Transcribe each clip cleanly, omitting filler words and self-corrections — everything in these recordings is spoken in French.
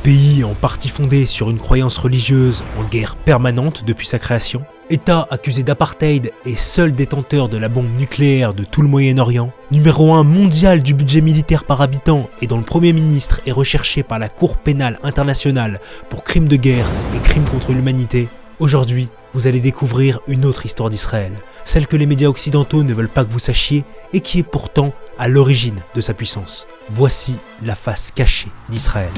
Pays en partie fondé sur une croyance religieuse en guerre permanente depuis sa création. État accusé d'apartheid et seul détenteur de la bombe nucléaire de tout le Moyen-Orient. Numéro 1 mondial du budget militaire par habitant et dont le Premier ministre est recherché par la Cour pénale internationale pour crimes de guerre et crimes contre l'humanité. Aujourd'hui, vous allez découvrir une autre histoire d'Israël, celle que les médias occidentaux ne veulent pas que vous sachiez et qui est pourtant à l'origine de sa puissance. Voici la face cachée d'Israël.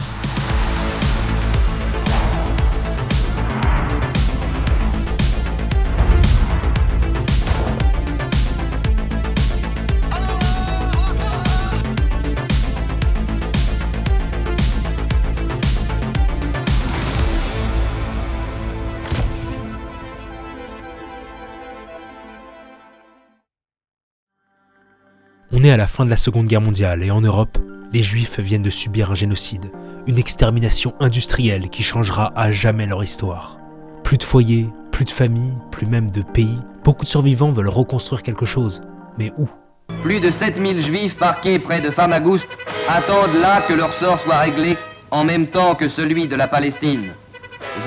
On est à la fin de la Seconde Guerre mondiale et en Europe, les Juifs viennent de subir un génocide, une extermination industrielle qui changera à jamais leur histoire. Plus de foyers, plus de familles, plus même de pays, beaucoup de survivants veulent reconstruire quelque chose. Mais où ? Plus de 7000 Juifs parqués près de Famagoust attendent là que leur sort soit réglé en même temps que celui de la Palestine.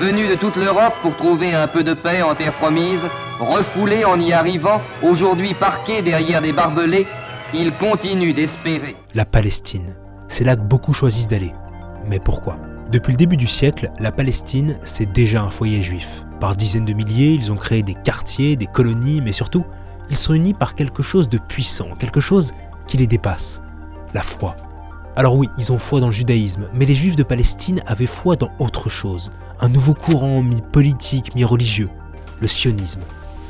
Venus de toute l'Europe pour trouver un peu de paix en terre promise, refoulés en y arrivant, aujourd'hui parqués derrière des barbelés, ils continuent d'espérer. La Palestine, c'est là que beaucoup choisissent d'aller. Mais pourquoi ? Depuis le début du siècle, la Palestine, c'est déjà un foyer juif. Par dizaines de milliers, ils ont créé des quartiers, des colonies, mais surtout, ils sont unis par quelque chose de puissant, quelque chose qui les dépasse. La foi. Alors oui, ils ont foi dans le judaïsme, mais les Juifs de Palestine avaient foi dans autre chose. Un nouveau courant mi-politique, mi-religieux. Le sionisme.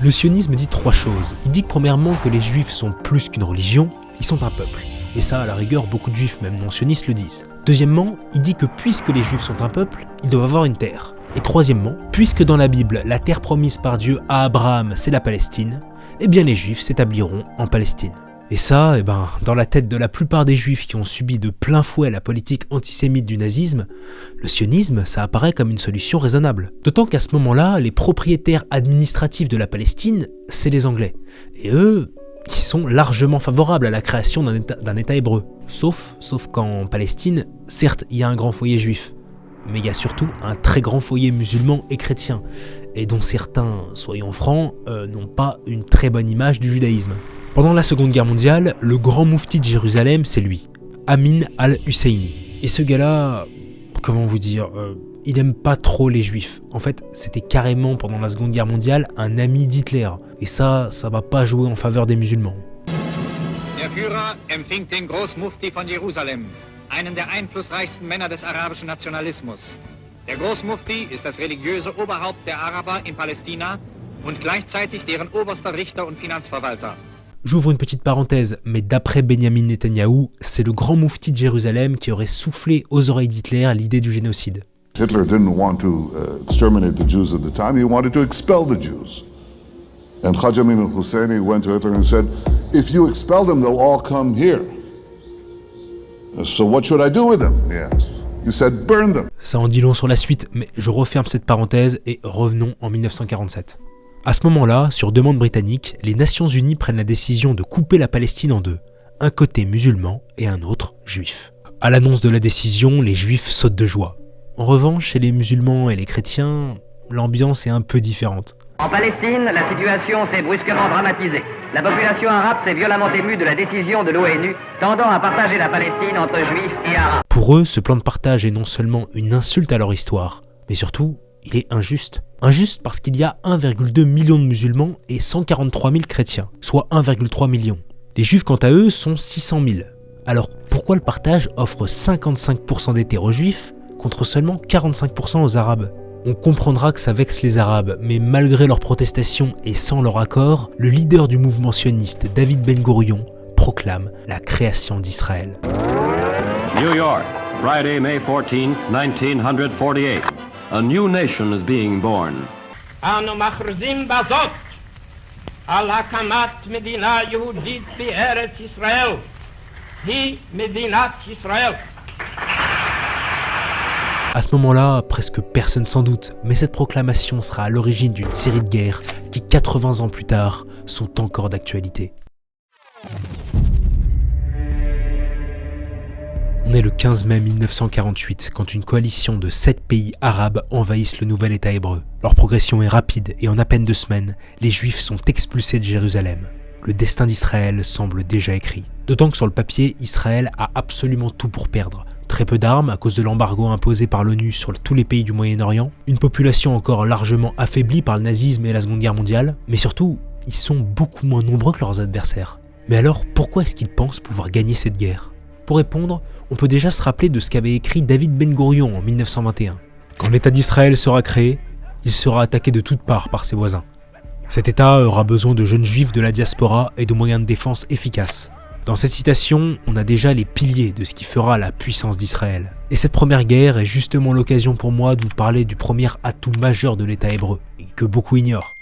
Le sionisme dit trois choses. Il dit que premièrement que les Juifs sont plus qu'une religion, ils sont un peuple. Et ça, à la rigueur, beaucoup de Juifs, même non-sionistes, le disent. Deuxièmement, il dit que puisque les Juifs sont un peuple, ils doivent avoir une terre. Et troisièmement, puisque dans la Bible, la terre promise par Dieu à Abraham, c'est la Palestine, eh bien les Juifs s'établiront en Palestine. Et ça, dans la tête de la plupart des Juifs qui ont subi de plein fouet la politique antisémite du nazisme, le sionisme, ça apparaît comme une solution raisonnable. D'autant qu'à ce moment-là, les propriétaires administratifs de la Palestine, c'est les Anglais. Et eux, ils sont largement favorables à la création d'un État hébreu. Sauf qu'en Palestine, certes, il y a un grand foyer juif, mais il y a surtout un très grand foyer musulman et chrétien, et dont certains, soyons francs, n'ont pas une très bonne image du judaïsme. Pendant la Seconde Guerre mondiale, le grand moufti de Jérusalem, c'est lui, Amin al-Husseini. Et ce gars-là, comment vous dire, il aime pas trop les Juifs. En fait, c'était carrément, pendant la Seconde Guerre mondiale, un ami d'Hitler. Et ça va pas jouer en faveur des musulmans. Der Führer empfing den Großmufti von Jerusalem, einen der einflussreichsten Männer des arabischen Nationalismus. Der Großmufti ist das religiöse Oberhaupt der Araber in Palästina und gleichzeitig deren oberster Richter und Finanzverwalter. J'ouvre une petite parenthèse, mais d'après Benjamin Netanyahou, c'est le grand moufti de Jérusalem qui aurait soufflé aux oreilles d'Hitler l'idée du génocide. Hitler didn't want to exterminate the Jews at the time, he wanted to expel the Jews. And Haj Amin al-Husseini went to Hitler and said, if you expel them, they'll all come here. So what should I do with them? He asked. You said burn them. Ça en dit long sur la suite, mais je referme cette parenthèse et revenons en 1947. À ce moment-là, sur demande britannique, les Nations Unies prennent la décision de couper la Palestine en deux, un côté musulman et un autre juif. À l'annonce de la décision, les juifs sautent de joie. En revanche, chez les musulmans et les chrétiens, l'ambiance est un peu différente. En Palestine, la situation s'est brusquement dramatisée. La population arabe s'est violemment émue de la décision de l'ONU tendant à partager la Palestine entre juifs et arabes. Pour eux, ce plan de partage est non seulement une insulte à leur histoire, mais surtout, il est injuste. Injuste parce qu'il y a 1,2 million de musulmans et 143 000 chrétiens, soit 1,3 million. Les juifs, quant à eux, sont 600 000. Alors pourquoi le partage offre 55% des terres aux juifs contre seulement 45% aux arabes ? On comprendra que ça vexe les arabes, mais malgré leurs protestations et sans leur accord, le leader du mouvement sioniste, David Ben Gourion, proclame la création d'Israël. New York, Friday, May 14th, 1948. A new nation is being born. אנו מכריזים בזאת על הקמת מדינה יהודית בארץ ישראל. היא מדינת ישראל. À ce moment-là, presque personne s'en doute, mais cette proclamation sera à l'origine d'une série de guerres qui, 80 ans plus tard, sont encore d'actualité. On est le 15 mai 1948 quand une coalition de 7 pays arabes envahissent le nouvel État hébreu. Leur progression est rapide et en à peine 2 semaines, les Juifs sont expulsés de Jérusalem. Le destin d'Israël semble déjà écrit. D'autant que sur le papier, Israël a absolument tout pour perdre. Très peu d'armes à cause de l'embargo imposé par l'ONU sur tous les pays du Moyen-Orient, une population encore largement affaiblie par le nazisme et la Seconde Guerre mondiale, mais surtout, ils sont beaucoup moins nombreux que leurs adversaires. Mais alors, pourquoi est-ce qu'ils pensent pouvoir gagner cette guerre ? Pour répondre, on peut déjà se rappeler de ce qu'avait écrit David Ben Gourion en 1921. Quand l'État d'Israël sera créé, il sera attaqué de toutes parts par ses voisins. Cet État aura besoin de jeunes juifs de la diaspora et de moyens de défense efficaces. Dans cette citation, on a déjà les piliers de ce qui fera la puissance d'Israël. Et cette première guerre est justement l'occasion pour moi de vous parler du premier atout majeur de l'État hébreu, et que beaucoup ignorent.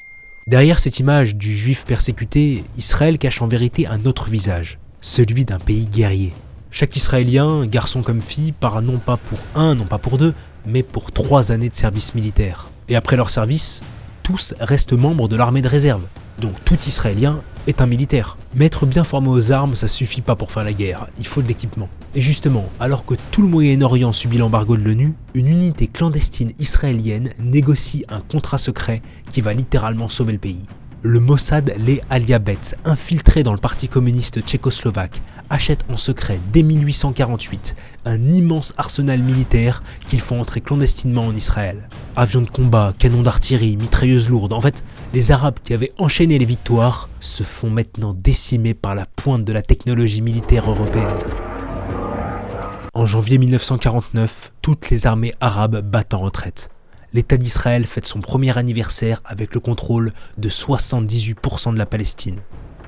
Derrière cette image du juif persécuté, Israël cache en vérité un autre visage, celui d'un pays guerrier. Chaque Israélien, garçon comme fille, part non pas pour 1, non pas pour 2, mais pour 3 années de service militaire. Et après leur service, tous restent membres de l'armée de réserve. Donc tout Israélien est un militaire. Mais être bien formé aux armes, ça suffit pas pour faire la guerre, il faut de l'équipement. Et justement, alors que tout le Moyen-Orient subit l'embargo de l'ONU, une unité clandestine israélienne négocie un contrat secret qui va littéralement sauver le pays. Le Mossad Les Aliabet, infiltré dans le parti communiste tchécoslovaque, achète en secret dès 1848 un immense arsenal militaire qu'ils font entrer clandestinement en Israël. Avions de combat, canons d'artillerie, mitrailleuses lourdes, en fait, les Arabes qui avaient enchaîné les victoires se font maintenant décimer par la pointe de la technologie militaire européenne. En janvier 1949, toutes les armées arabes battent en retraite. L'État d'Israël fête son premier anniversaire avec le contrôle de 78% de la Palestine.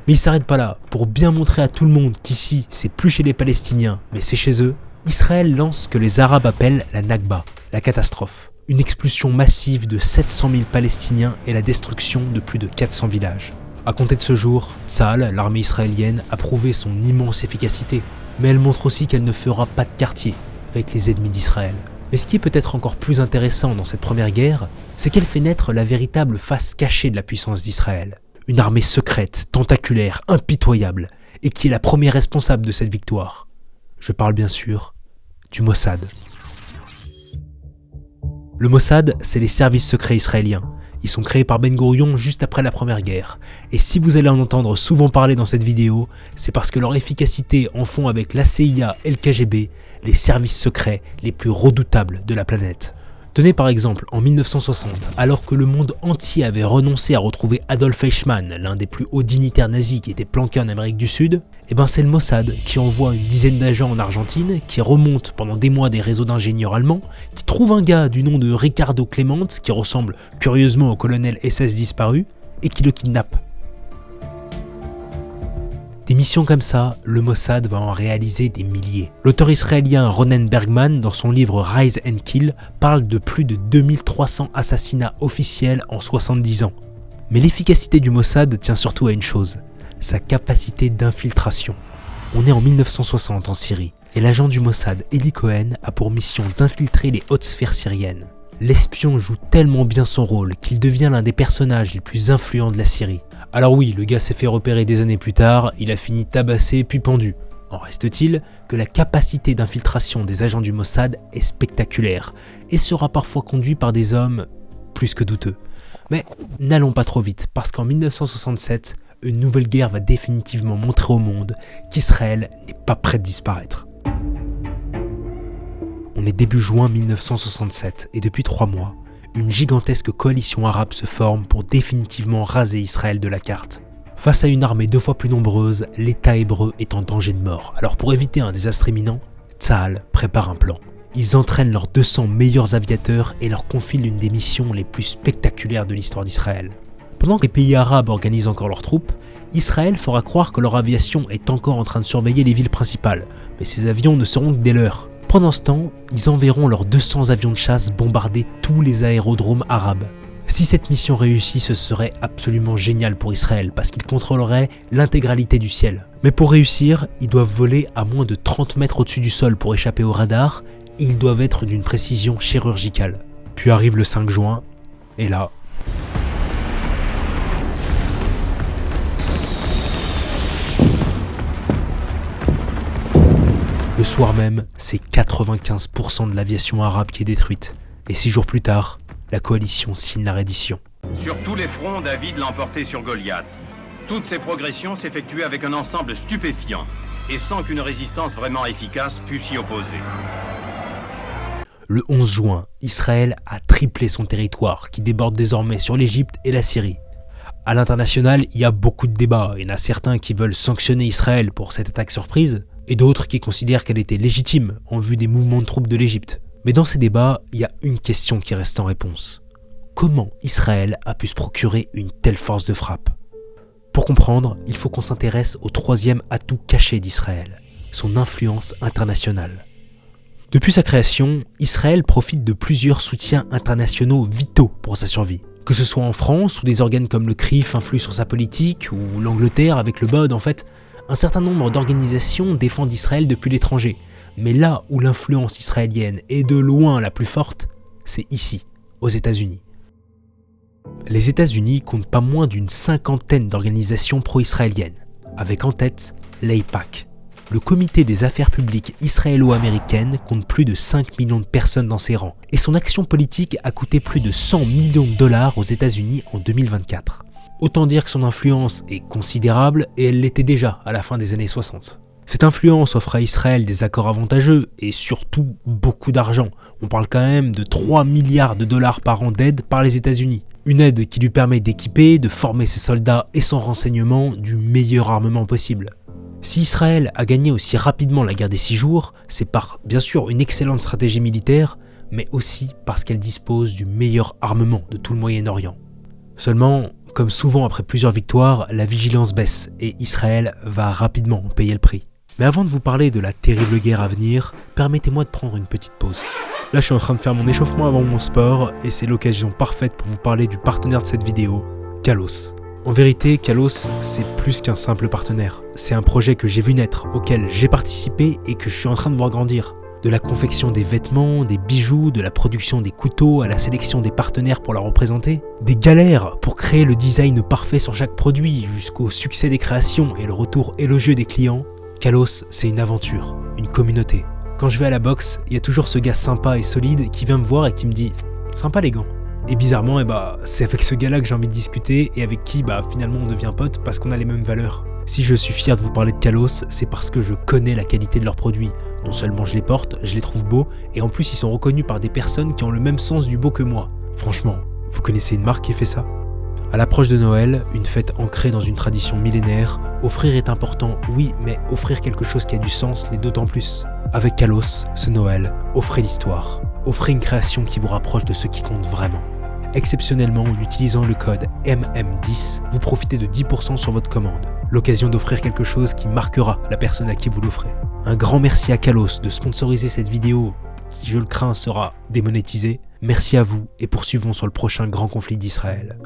Mais il s'arrête pas là. Pour bien montrer à tout le monde qu'ici, c'est plus chez les Palestiniens, mais c'est chez eux, Israël lance ce que les Arabes appellent la Nakba, la catastrophe. Une expulsion massive de 700 000 Palestiniens et la destruction de plus de 400 villages. À compter de ce jour, Tsahal, l'armée israélienne, a prouvé son immense efficacité. Mais elle montre aussi qu'elle ne fera pas de quartier avec les ennemis d'Israël. Mais ce qui est peut-être encore plus intéressant dans cette première guerre, c'est qu'elle fait naître la véritable face cachée de la puissance d'Israël. Une armée secrète, tentaculaire, impitoyable, et qui est la première responsable de cette victoire. Je parle bien sûr du Mossad. Le Mossad, c'est les services secrets israéliens. Ils sont créés par Ben Gourion juste après la première guerre. Et si vous allez en entendre souvent parler dans cette vidéo, c'est parce que leur efficacité en font avec la CIA et le KGB les services secrets les plus redoutables de la planète. Tenez par exemple, en 1960, alors que le monde entier avait renoncé à retrouver Adolf Eichmann, l'un des plus hauts dignitaires nazis qui était planqué en Amérique du Sud, c'est le Mossad qui envoie une dizaine d'agents en Argentine, qui remonte pendant des mois des réseaux d'ingénieurs allemands, qui trouve un gars du nom de Ricardo Clement, qui ressemble curieusement au colonel SS disparu, et qui le kidnappe. Des missions comme ça, le Mossad va en réaliser des milliers. L'auteur israélien Ronen Bergman, dans son livre Rise and Kill, parle de plus de 2300 assassinats officiels en 70 ans. Mais l'efficacité du Mossad tient surtout à une chose, sa capacité d'infiltration. On est en 1960 en Syrie, et l'agent du Mossad, Eli Cohen, a pour mission d'infiltrer les hautes sphères syriennes. L'espion joue tellement bien son rôle qu'il devient l'un des personnages les plus influents de la Syrie. Alors oui, le gars s'est fait repérer des années plus tard, il a fini tabassé puis pendu. En reste-t-il que la capacité d'infiltration des agents du Mossad est spectaculaire et sera parfois conduite par des hommes plus que douteux. Mais n'allons pas trop vite, parce qu'en 1967, une nouvelle guerre va définitivement montrer au monde qu'Israël n'est pas prêt de disparaître. On est début juin 1967 et depuis 3 mois, une gigantesque coalition arabe se forme pour définitivement raser Israël de la carte. Face à une armée 2 fois plus nombreuse, l'État hébreu est en danger de mort. Alors pour éviter un désastre imminent, Tsahal prépare un plan. Ils entraînent leurs 200 meilleurs aviateurs et leur confient l'une des missions les plus spectaculaires de l'histoire d'Israël. Pendant que les pays arabes organisent encore leurs troupes, Israël fera croire que leur aviation est encore en train de surveiller les villes principales, mais ces avions ne seront que des leurs. Pendant ce temps, ils enverront leurs 200 avions de chasse bombarder tous les aérodromes arabes. Si cette mission réussit, ce serait absolument génial pour Israël parce qu'ils contrôleraient l'intégralité du ciel. Mais pour réussir, ils doivent voler à moins de 30 mètres au-dessus du sol pour échapper au radar et ils doivent être d'une précision chirurgicale. Puis arrive le 5 juin, et là... Le Le soir même, c'est 95% de l'aviation arabe qui est détruite. Et 6 jours plus tard, la coalition signe la reddition. Sur tous les fronts, David l'a emporté sur Goliath. Toutes ces progressions s'effectuaient avec un ensemble stupéfiant et sans qu'une résistance vraiment efficace pût s'y opposer. Le 11 juin, Israël a triplé son territoire qui déborde désormais sur l'Égypte et la Syrie. À l'international, il y a beaucoup de débats. Il y en a certains qui veulent sanctionner Israël pour cette attaque surprise et d'autres qui considèrent qu'elle était légitime en vue des mouvements de troupes de l'Égypte. Mais dans ces débats, il y a une question qui reste en réponse. Comment Israël a pu se procurer une telle force de frappe ? Pour comprendre, il faut qu'on s'intéresse au troisième atout caché d'Israël, son influence internationale. Depuis sa création, Israël profite de plusieurs soutiens internationaux vitaux pour sa survie. Que ce soit en France, où des organes comme le CRIF influent sur sa politique, ou l'Angleterre avec le BOD en fait, un certain nombre d'organisations défendent Israël depuis l'étranger. Mais là où l'influence israélienne est de loin la plus forte, c'est ici, aux États-Unis. Les États-Unis comptent pas moins d'une 50aine d'organisations pro-israéliennes, avec en tête l'AIPAC. Le comité des affaires publiques israélo-américaines compte plus de 5 millions de personnes dans ses rangs, et son action politique a coûté plus de 100 millions de dollars aux États-Unis en 2024. Autant dire que son influence est considérable, et elle l'était déjà à la fin des années 60. Cette influence offre à Israël des accords avantageux, et surtout beaucoup d'argent. On parle quand même de 3 milliards de dollars par an d'aide par les États-Unis. Une aide qui lui permet d'équiper, de former ses soldats et son renseignement du meilleur armement possible. Si Israël a gagné aussi rapidement la guerre des 6 jours, c'est par, bien sûr, une excellente stratégie militaire, mais aussi parce qu'elle dispose du meilleur armement de tout le Moyen-Orient. Seulement, comme souvent après plusieurs victoires, la vigilance baisse et Israël va rapidement en payer le prix. Mais avant de vous parler de la terrible guerre à venir, permettez-moi de prendre une petite pause. Là, je suis en train de faire mon échauffement avant mon sport et c'est l'occasion parfaite pour vous parler du partenaire de cette vidéo, Kalos. En vérité, Kalos, c'est plus qu'un simple partenaire. C'est un projet que j'ai vu naître, auquel j'ai participé et que je suis en train de voir grandir. De la confection des vêtements, des bijoux, de la production des couteaux à la sélection des partenaires pour la représenter, des galères pour créer le design parfait sur chaque produit jusqu'au succès des créations et le retour élogieux des clients, Kalos, c'est une aventure, une communauté. Quand je vais à la boxe, il y a toujours ce gars sympa et solide qui vient me voir et qui me dit « Sympa les gants ». Et bizarrement, c'est avec ce gars-là que j'ai envie de discuter et avec qui finalement on devient pote parce qu'on a les mêmes valeurs. Si je suis fier de vous parler de Kalos, c'est parce que je connais la qualité de leurs produits. Non seulement je les porte, je les trouve beaux, et en plus ils sont reconnus par des personnes qui ont le même sens du beau que moi. Franchement, vous connaissez une marque qui fait ça ? À l'approche de Noël, une fête ancrée dans une tradition millénaire, offrir est important, oui, mais offrir quelque chose qui a du sens l'est d'autant plus. Avec Kalos, ce Noël, offrez l'histoire. Offrez une création qui vous rapproche de ce qui compte vraiment. Exceptionnellement, en utilisant le code MM10, vous profitez de 10% sur votre commande. L'occasion d'offrir quelque chose qui marquera la personne à qui vous l'offrez. Un grand merci à Kalos de sponsoriser cette vidéo qui, je le crains, sera démonétisée. Merci à vous et poursuivons sur le prochain grand conflit d'Israël.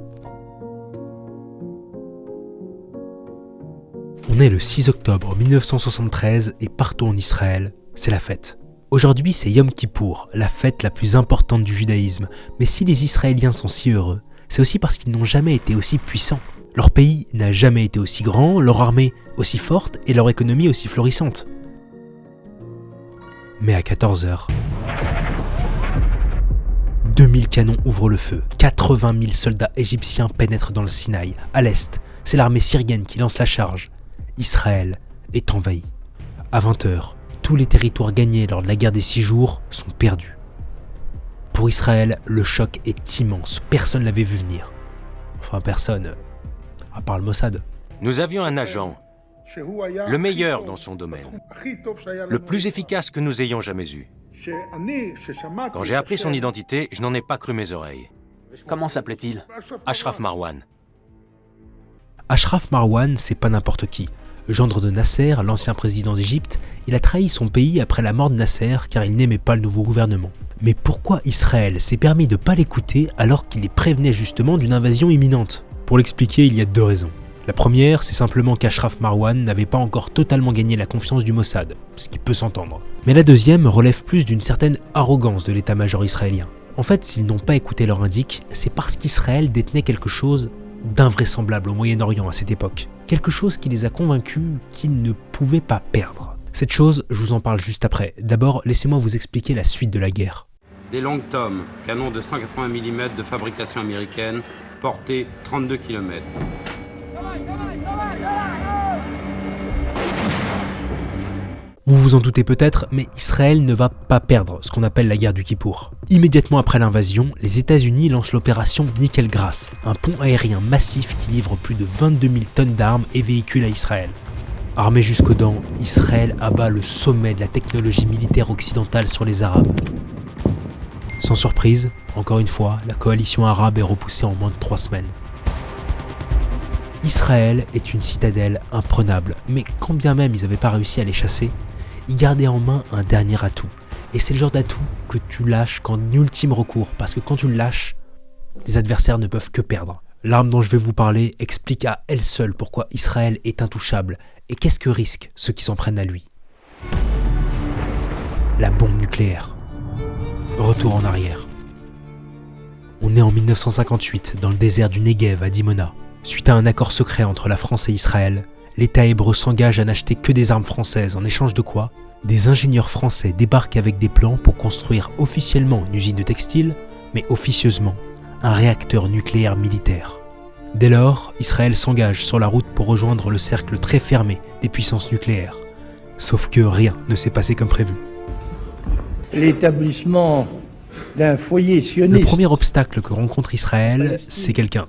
On est le 6 octobre 1973 et partout en Israël, c'est la fête. Aujourd'hui, c'est Yom Kippour, la fête la plus importante du judaïsme. Mais si les Israéliens sont si heureux, c'est aussi parce qu'ils n'ont jamais été aussi puissants. Leur pays n'a jamais été aussi grand, leur armée aussi forte et leur économie aussi florissante. Mais à 14h, 2000 canons ouvrent le feu, 80 000 soldats égyptiens pénètrent dans le Sinaï. À l'est, c'est l'armée syrienne qui lance la charge. Israël est envahi. À 20h, tous les territoires gagnés lors de la guerre des 6 jours sont perdus. Pour Israël, le choc est immense, personne ne l'avait vu venir. Enfin personne, à part le Mossad. Nous avions un agent, le meilleur dans son domaine, le plus efficace que nous ayons jamais eu. Quand j'ai appris son identité, je n'en ai pas cru mes oreilles. Comment s'appelait-il? Ashraf Marwan. Ashraf Marwan, c'est pas n'importe qui. Gendre de Nasser, l'ancien président d'Égypte, il a trahi son pays après la mort de Nasser car il n'aimait pas le nouveau gouvernement. Mais pourquoi Israël s'est permis de pas l'écouter alors qu'il les prévenait justement d'une invasion imminente? Pour l'expliquer, il y a 2 raisons. La première, c'est simplement qu'Ashraf Marwan n'avait pas encore totalement gagné la confiance du Mossad, ce qui peut s'entendre. Mais la deuxième relève plus d'une certaine arrogance de l'état-major israélien. En fait, s'ils n'ont pas écouté leur indique, c'est parce qu'Israël détenait quelque chose d'invraisemblable au Moyen-Orient à cette époque. Quelque chose qui les a convaincus qu'ils ne pouvaient pas perdre. Cette chose, je vous en parle juste après. D'abord, laissez-moi vous expliquer la suite de la guerre. Des Long Tom, canon de 180 mm de fabrication américaine, portée 32 km. Vous vous en doutez peut-être, mais Israël ne va pas perdre ce qu'on appelle la guerre du Kippour. Immédiatement après l'invasion, les États-Unis lancent l'opération Nickel Grass, un pont aérien massif qui livre plus de 22 000 tonnes d'armes et véhicules à Israël. Armé jusqu'aux dents, Israël abat le sommet de la technologie militaire occidentale sur les Arabes. Sans surprise, encore une fois, la coalition arabe est repoussée en moins de 3 semaines. Israël est une citadelle imprenable, mais quand bien même ils n'avaient pas réussi à les chasser, ils gardaient en main un dernier atout. Et c'est le genre d'atout que tu lâches qu'en ultime recours, parce que quand tu le lâches, les adversaires ne peuvent que perdre. L'arme dont je vais vous parler explique à elle seule pourquoi Israël est intouchable et qu'est-ce que risquent ceux qui s'en prennent à lui. La bombe nucléaire. Retour en arrière. On est en 1958 dans le désert du Negev à Dimona. Suite à un accord secret entre la France et Israël, l'État hébreu s'engage à n'acheter que des armes françaises en échange de quoi ? Des ingénieurs français débarquent avec des plans pour construire officiellement une usine de textile, mais officieusement un réacteur nucléaire militaire. Dès lors, Israël s'engage sur la route pour rejoindre le cercle très fermé des puissances nucléaires. Sauf que rien ne s'est passé comme prévu. L'établissement d'un foyer sioniste. Le premier obstacle que rencontre Israël, c'est quelqu'un.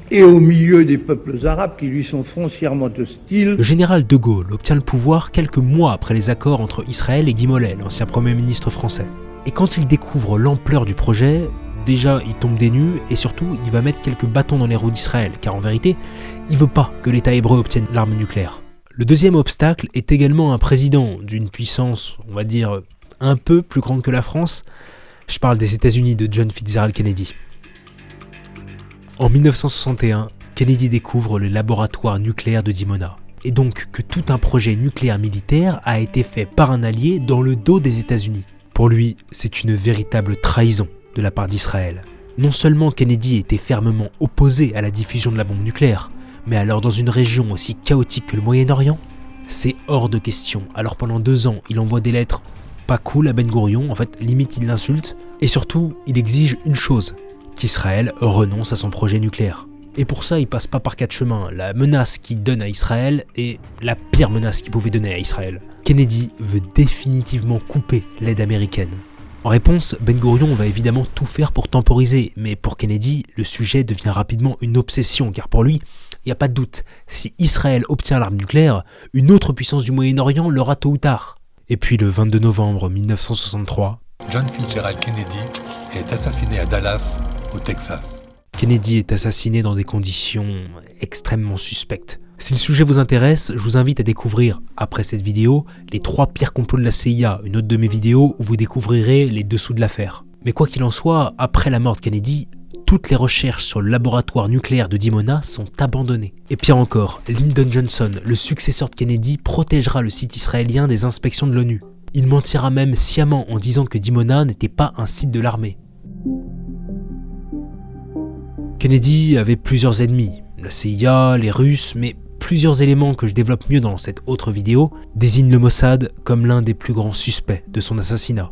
Et au milieu des peuples arabes qui lui sont foncièrement hostiles. Le général de Gaulle obtient le pouvoir quelques mois après les accords entre Israël et Guy Mollet, l'ancien Premier ministre français. Et quand il découvre l'ampleur du projet, déjà il tombe des nues et surtout il va mettre quelques bâtons dans les roues d'Israël, car en vérité, il veut pas que l'État hébreu obtienne l'arme nucléaire. Le deuxième obstacle est également un président d'une puissance, on va dire, un peu plus grande que la France. Je parle des États-Unis de John Fitzgerald Kennedy. En 1961, Kennedy découvre le laboratoire nucléaire de Dimona, et donc que tout un projet nucléaire militaire a été fait par un allié dans le dos des États-Unis. Pour lui, c'est une véritable trahison de la part d'Israël. Non seulement Kennedy était fermement opposé à la diffusion de la bombe nucléaire, mais alors dans une région aussi chaotique que le Moyen-Orient, c'est hors de question. Alors pendant 2 ans, il envoie des lettres pas cool à Ben Gourion, en fait limite il l'insulte, et surtout il exige une chose, qu'Israël renonce à son projet nucléaire. Et pour ça, il passe pas par 4 chemins. La menace qu'il donne à Israël est la pire menace qu'il pouvait donner à Israël. Kennedy veut définitivement couper l'aide américaine. En réponse, Ben Gourion va évidemment tout faire pour temporiser, mais pour Kennedy, le sujet devient rapidement une obsession, car pour lui, il n'y a pas de doute, si Israël obtient l'arme nucléaire, une autre puissance du Moyen-Orient l'aura tôt ou tard. Et puis le 22 novembre 1963, John Fitzgerald Kennedy est assassiné à Dallas, au Texas. Kennedy est assassiné dans des conditions extrêmement suspectes. Si le sujet vous intéresse, je vous invite à découvrir, après cette vidéo, les 3 pires complots de la CIA, une autre de mes vidéos où vous découvrirez les dessous de l'affaire. Mais quoi qu'il en soit, après la mort de Kennedy, toutes les recherches sur le laboratoire nucléaire de Dimona sont abandonnées. Et pire encore, Lyndon Johnson, le successeur de Kennedy, protégera le site israélien des inspections de l'ONU. Il mentira même sciemment en disant que Dimona n'était pas un site de l'armée. Kennedy avait plusieurs ennemis, la CIA, les Russes, mais plusieurs éléments que je développe mieux dans cette autre vidéo désignent le Mossad comme l'un des plus grands suspects de son assassinat.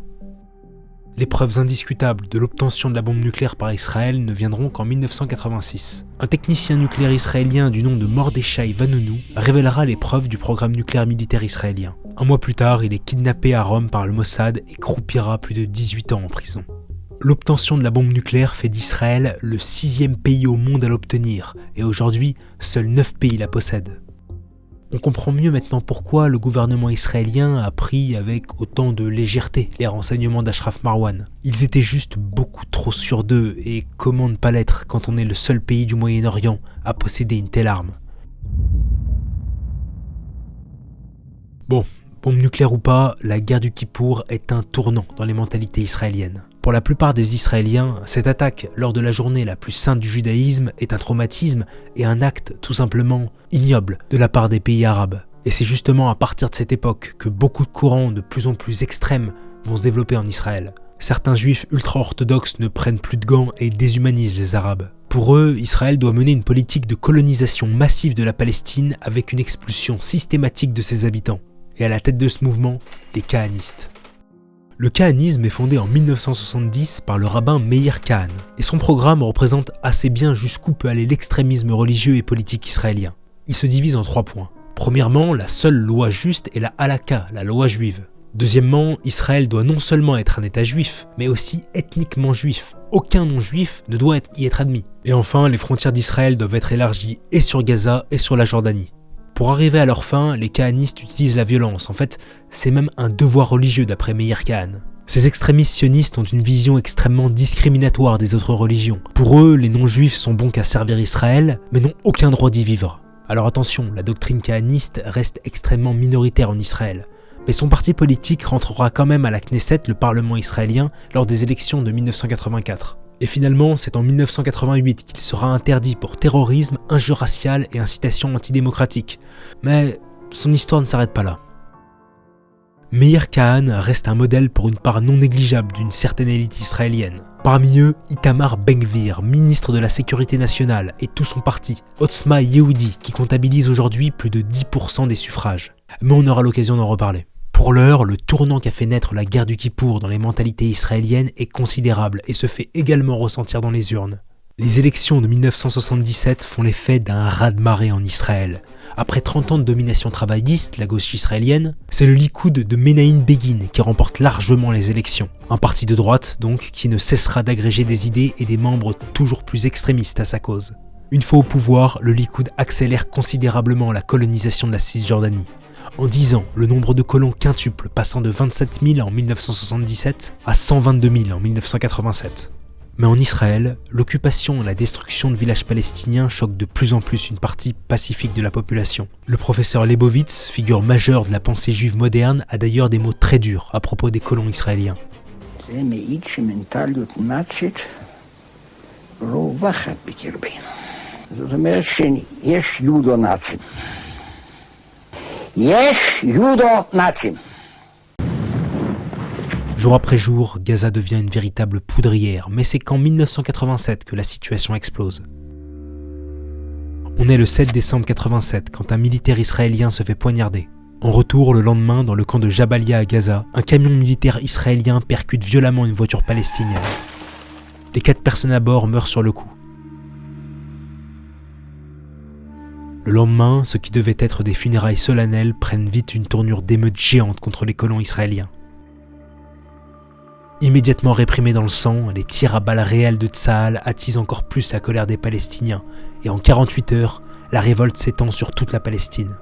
Les preuves indiscutables de l'obtention de la bombe nucléaire par Israël ne viendront qu'en 1986. Un technicien nucléaire israélien du nom de Mordechai Vanunu révélera les preuves du programme nucléaire militaire israélien. 1 mois plus tard, il est kidnappé à Rome par le Mossad et croupira plus de 18 ans en prison. L'obtention de la bombe nucléaire fait d'Israël le 6e pays au monde à l'obtenir, et aujourd'hui, seuls 9 pays la possèdent. On comprend mieux maintenant pourquoi le gouvernement israélien a pris avec autant de légèreté les renseignements d'Ashraf Marwan. Ils étaient juste beaucoup trop sûrs d'eux, et comment ne pas l'être quand on est le seul pays du Moyen-Orient à posséder une telle arme. Bon, bombe nucléaire ou pas, la guerre du Kippour est un tournant dans les mentalités israéliennes. Pour la plupart des Israéliens, cette attaque lors de la journée la plus sainte du judaïsme est un traumatisme et un acte tout simplement ignoble de la part des pays arabes. Et c'est justement à partir de cette époque que beaucoup de courants de plus en plus extrêmes vont se développer en Israël. Certains juifs ultra-orthodoxes ne prennent plus de gants et déshumanisent les Arabes. Pour eux, Israël doit mener une politique de colonisation massive de la Palestine avec une expulsion systématique de ses habitants. et à la tête de ce mouvement, des kahanistes. Le kahanisme est fondé en 1970 par le rabbin Meir Kahan, et son programme représente assez bien jusqu'où peut aller l'extrémisme religieux et politique israélien. Il se divise en 3 points. Premièrement, la seule loi juste est la halakha, la loi juive. Deuxièmement, Israël doit non seulement être un État juif, mais aussi ethniquement juif. Aucun non-juif ne doit y être admis. Et enfin, les frontières d'Israël doivent être élargies et sur Gaza et sur la Jordanie. Pour arriver à leur fin, les kahanistes utilisent la violence. En fait, c'est même un devoir religieux d'après Meir Kahan. Ces extrémistes sionistes ont une vision extrêmement discriminatoire des autres religions. Pour eux, les non-juifs sont bons qu'à servir Israël, mais n'ont aucun droit d'y vivre. Alors attention, la doctrine kahaniste reste extrêmement minoritaire en Israël. Mais son parti politique rentrera quand même à la Knesset, le Parlement israélien, lors des élections de 1984. Et finalement, c'est en 1988 qu'il sera interdit pour terrorisme, injure raciale et incitation antidémocratique. Mais son histoire ne s'arrête pas là. Meir Kahan reste un modèle pour une part non négligeable d'une certaine élite israélienne. Parmi eux, Itamar Ben-Gvir, ministre de la Sécurité nationale, et tout son parti, Otzma Yehudi, qui comptabilise aujourd'hui plus de 10% des suffrages. Mais on aura l'occasion d'en reparler. Pour l'heure, le tournant qu'a fait naître la guerre du Kippour dans les mentalités israéliennes est considérable et se fait également ressentir dans les urnes. Les élections de 1977 font l'effet d'un raz-de-marée en Israël. Après 30 ans de domination travailliste, la gauche israélienne, c'est le Likoud de Menahem Begin qui remporte largement les élections. Un parti de droite, donc, qui ne cessera d'agréger des idées et des membres toujours plus extrémistes à sa cause. Une fois au pouvoir, le Likoud accélère considérablement la colonisation de la Cisjordanie. En 10 ans, le nombre de colons quintuple, passant de 27 000 en 1977 à 122 000 en 1987. Mais en Israël, l'occupation et la destruction de villages palestiniens choquent de plus en plus une partie pacifique de la population. Le professeur Leibovitz, figure majeure de la pensée juive moderne, a d'ailleurs des mots très durs à propos des colons israéliens. Jour après jour, Gaza devient une véritable poudrière, mais c'est qu'en 1987 que la situation explose. On est le 7 décembre 87 quand un militaire israélien se fait poignarder. En retour, le lendemain, dans le camp de Jabalia à Gaza, un camion militaire israélien percute violemment une voiture palestinienne. Les 4 personnes à bord meurent sur le coup. Le lendemain, ce qui devait être des funérailles solennelles prennent vite une tournure d'émeute géante contre les colons israéliens. Immédiatement réprimés dans le sang, les tirs à balles réelles de Tsahal attisent encore plus la colère des Palestiniens, et en 48 heures, la révolte s'étend sur toute la Palestine.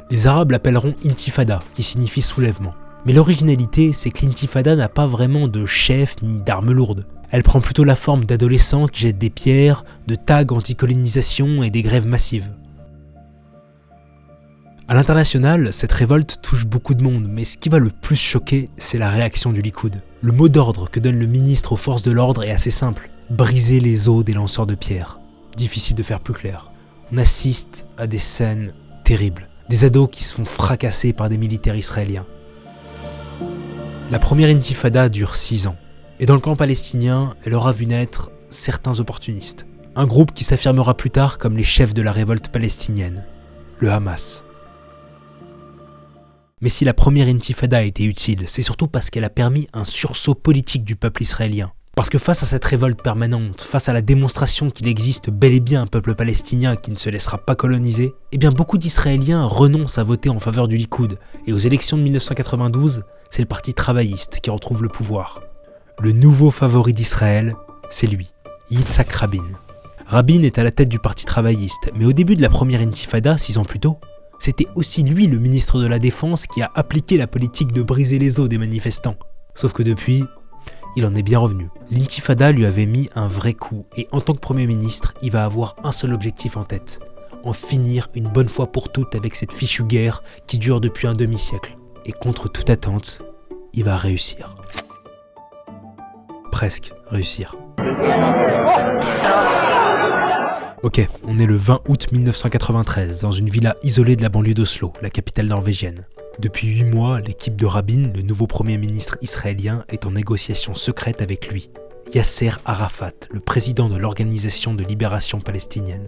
Les Arabes l'appelleront Intifada, qui signifie soulèvement. Mais l'originalité, c'est que l'Intifada n'a pas vraiment de chef ni d'armes lourdes. Elle prend plutôt la forme d'adolescents qui jettent des pierres, de tags anti-colonisation et des grèves massives. À l'international, cette révolte touche beaucoup de monde, mais ce qui va le plus choquer, c'est la réaction du Likoud. Le mot d'ordre que donne le ministre aux forces de l'ordre est assez simple. Briser les os des lanceurs de pierres. Difficile de faire plus clair. On assiste à des scènes terribles. Des ados qui se font fracasser par des militaires israéliens. La première intifada dure 6 ans. Et dans le camp palestinien, elle aura vu naître certains opportunistes. Un groupe qui s'affirmera plus tard comme les chefs de la révolte palestinienne. Le Hamas. Mais si la première intifada a été utile, c'est surtout parce qu'elle a permis un sursaut politique du peuple israélien. Parce que face à cette révolte permanente, face à la démonstration qu'il existe bel et bien un peuple palestinien qui ne se laissera pas coloniser, eh bien beaucoup d'Israéliens renoncent à voter en faveur du Likoud. Et aux élections de 1992, c'est le parti travailliste qui retrouve le pouvoir. Le nouveau favori d'Israël, c'est lui, Yitzhak Rabin. Rabin est à la tête du parti travailliste, mais au début de la première intifada, 6 ans plus tôt, c'était aussi lui le ministre de la Défense qui a appliqué la politique de briser les os des manifestants. Sauf que depuis, il en est bien revenu. L'intifada lui avait mis un vrai coup et en tant que Premier ministre, il va avoir un seul objectif en tête. En finir une bonne fois pour toutes avec cette fichue guerre qui dure depuis un demi-siècle. Et contre toute attente, il va réussir. Presque réussir. Ok, on est le 20 août 1993, dans une villa isolée de la banlieue d'Oslo, la capitale norvégienne. Depuis 8 mois, l'équipe de Rabin, le nouveau premier ministre israélien, est en négociation secrète avec lui, Yasser Arafat, le président de l'Organisation de libération palestinienne.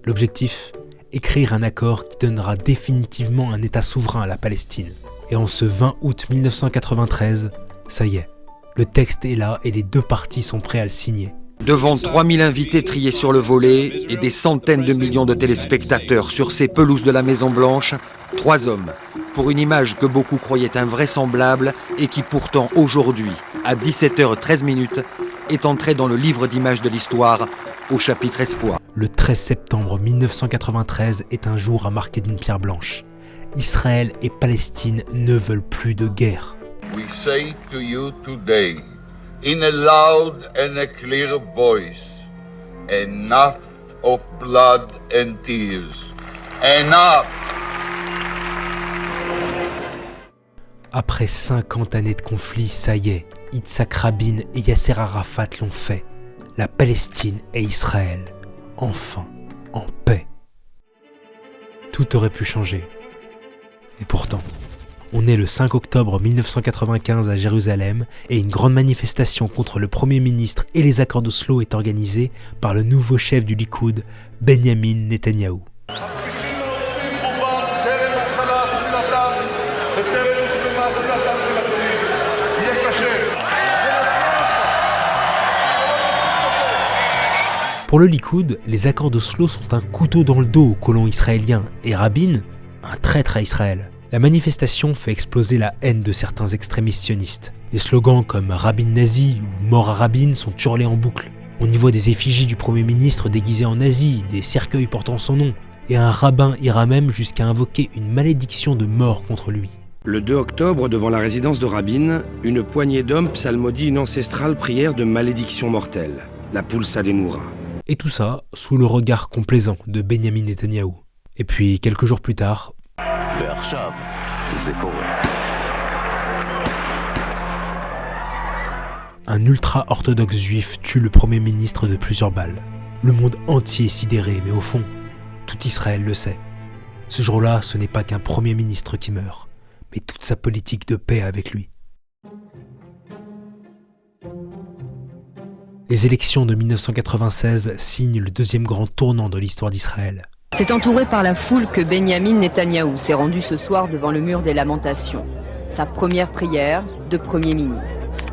L'objectif ? Écrire un accord qui donnera définitivement un État souverain à la Palestine. Et en ce 20 août 1993, ça y est, le texte est là et les deux parties sont prêts à le signer. Devant 3000 invités triés sur le volet et des centaines de millions de téléspectateurs sur ces pelouses de la Maison-Blanche, 3 hommes, pour une image que beaucoup croyaient invraisemblable et qui pourtant aujourd'hui, à 17h13, est entrée dans le livre d'images de l'histoire au chapitre Espoir. Le 13 septembre 1993 est un jour à marquer d'une pierre blanche. Israël et Palestine ne veulent plus de guerre. We say to you today, in a loud and a clear voice, enough of blood and tears. Enough! Après 50 années de conflit, ça y est, Yitzhak Rabin et Yasser Arafat l'ont fait. La Palestine et Israël, enfin, en paix. Tout aurait pu changer. Et pourtant, on est le 5 octobre 1995 à Jérusalem et une grande manifestation contre le Premier ministre et les accords d'Oslo est organisée par le nouveau chef du Likoud, Benjamin Netanyahou. Pour le Likoud, les accords d'Oslo sont un couteau dans le dos aux colons israéliens et Rabin, un traître à Israël. La manifestation fait exploser la haine de certains extrémistes sionistes. Des slogans comme « Rabin nazi » ou « Mort à Rabin » sont hurlés en boucle. On y voit des effigies du Premier ministre déguisé en nazi, des cercueils portant son nom, et un rabbin ira même jusqu'à invoquer une malédiction de mort contre lui. Le 2 octobre, devant la résidence de Rabin, une poignée d'hommes psalmodie une ancestrale prière de malédiction mortelle, la Pulsa Denura. Et tout ça sous le regard complaisant de Benjamin Netanyahou. Et puis, quelques jours plus tard, un ultra-orthodoxe juif tue le Premier ministre de plusieurs balles. Le monde entier est sidéré, mais au fond, tout Israël le sait. Ce jour-là, ce n'est pas qu'un Premier ministre qui meurt, mais toute sa politique de paix avec lui. Les élections de 1996 signent le deuxième grand tournant de l'histoire d'Israël. C'est entouré par la foule que Benjamin Netanyahou s'est rendu ce soir devant le mur des lamentations. Sa première prière de Premier ministre,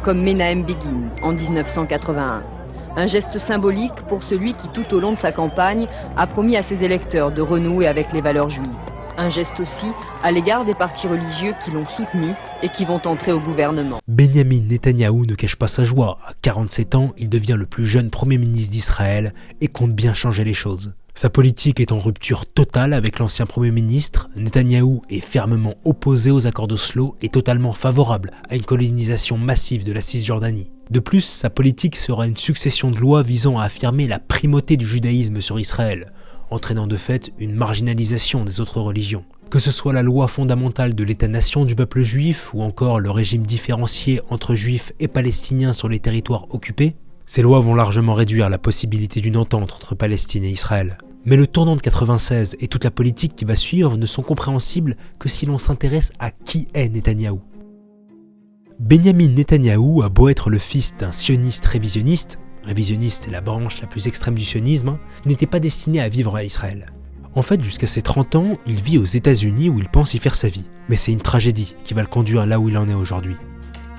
comme Menahem Begin en 1981. Un geste symbolique pour celui qui tout au long de sa campagne a promis à ses électeurs de renouer avec les valeurs juives. Un geste aussi à l'égard des partis religieux qui l'ont soutenu et qui vont entrer au gouvernement. Benjamin Netanyahou ne cache pas sa joie. À 47 ans, il devient le plus jeune Premier ministre d'Israël et compte bien changer les choses. Sa politique est en rupture totale avec l'ancien Premier ministre. Netanyahou est fermement opposé aux accords d'Oslo et totalement favorable à une colonisation massive de la Cisjordanie. De plus, sa politique sera une succession de lois visant à affirmer la primauté du judaïsme sur Israël, entraînant de fait une marginalisation des autres religions. Que ce soit la loi fondamentale de l'État-nation du peuple juif ou encore le régime différencié entre juifs et palestiniens sur les territoires occupés, ces lois vont largement réduire la possibilité d'une entente entre Palestine et Israël. Mais le tournant de 96 et toute la politique qui va suivre ne sont compréhensibles que si l'on s'intéresse à qui est Netanyahou. Benjamin Netanyahou a beau être le fils d'un sioniste révisionniste, révisionniste est la branche la plus extrême du sionisme, n'était pas destiné à vivre à Israël. En fait, jusqu'à ses 30 ans, il vit aux États-Unis où il pense y faire sa vie. Mais c'est une tragédie qui va le conduire là où il en est aujourd'hui.